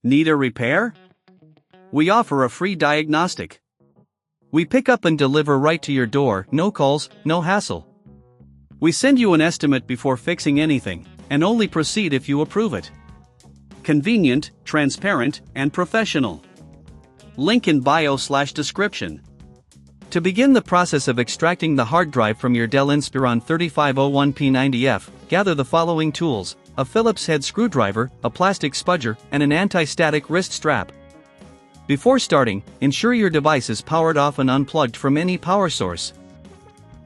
Need a repair? We offer a free diagnostic. We pick up and deliver right to your door, no calls, no hassle. We send you an estimate before fixing anything, and only proceed if you approve it. Convenient, transparent, and professional. Link in bio/description. To begin the process of extracting the hard drive from your DELL INSPIRON 3501 P90F, gather the following tools: a Phillips head screwdriver, a plastic spudger, and an anti-static wrist strap. Before starting, ensure your device is powered off and unplugged from any power source.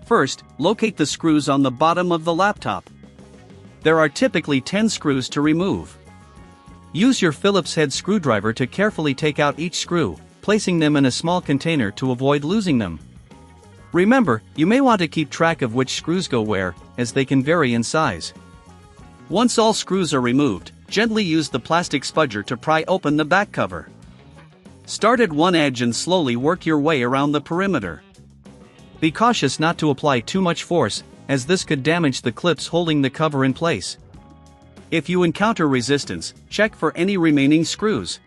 First, locate the screws on the bottom of the laptop. There are typically 10 screws to remove. Use your Phillips head screwdriver to carefully take out each screw, placing them in a small container to avoid losing them. Remember, you may want to keep track of which screws go where, as they can vary in size. Once all screws are removed, gently use the plastic spudger to pry open the back cover. Start at one edge and slowly work your way around the perimeter. Be cautious not to apply too much force, as this could damage the clips holding the cover in place. If you encounter resistance, check for any remaining screws.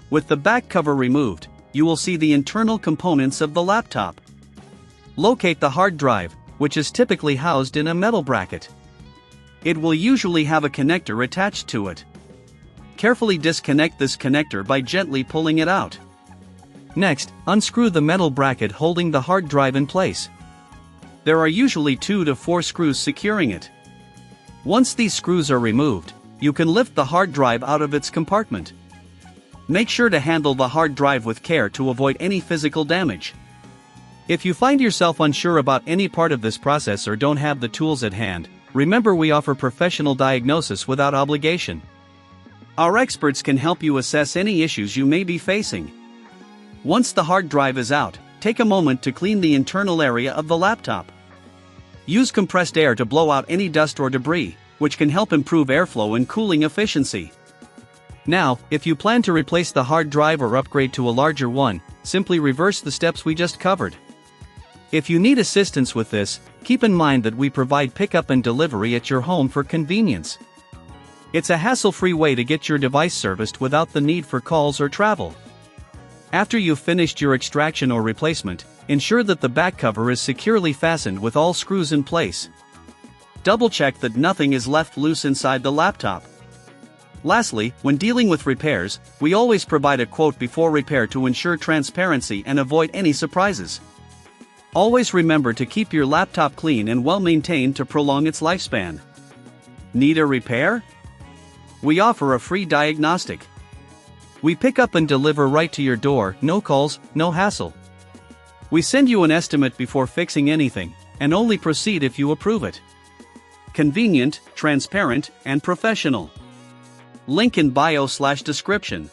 With the back cover removed, you will see the internal components of the laptop. Locate the hard drive, which is typically housed in a metal bracket. It will usually have a connector attached to it. Carefully disconnect this connector by gently pulling it out. Next, unscrew the metal bracket holding the hard drive in place. There are usually 2 to 4 screws securing it. Once these screws are removed, you can lift the hard drive out of its compartment. Make sure to handle the hard drive with care to avoid any physical damage. If you find yourself unsure about any part of this process or don't have the tools at hand, remember we offer professional diagnosis without obligation. Our experts can help you assess any issues you may be facing. Once the hard drive is out, take a moment to clean the internal area of the laptop. Use compressed air to blow out any dust or debris, which can help improve airflow and cooling efficiency. Now, if you plan to replace the hard drive or upgrade to a larger one, simply reverse the steps we just covered. If you need assistance with this, keep in mind that we provide pickup and delivery at your home for convenience. It's a hassle-free way to get your device serviced without the need for calls or travel. After you've finished your extraction or replacement, ensure that the back cover is securely fastened with all screws in place. Double-check that nothing is left loose inside the laptop. Lastly, when dealing with repairs, we always provide a quote before repair to ensure transparency and avoid any surprises. Always remember to keep your laptop clean and well-maintained to prolong its lifespan. Need a repair? We offer a free diagnostic. We pick up and deliver right to your door, no calls, no hassle. We send you an estimate before fixing anything, and only proceed if you approve it. Convenient, transparent, and professional. Link in bio/description.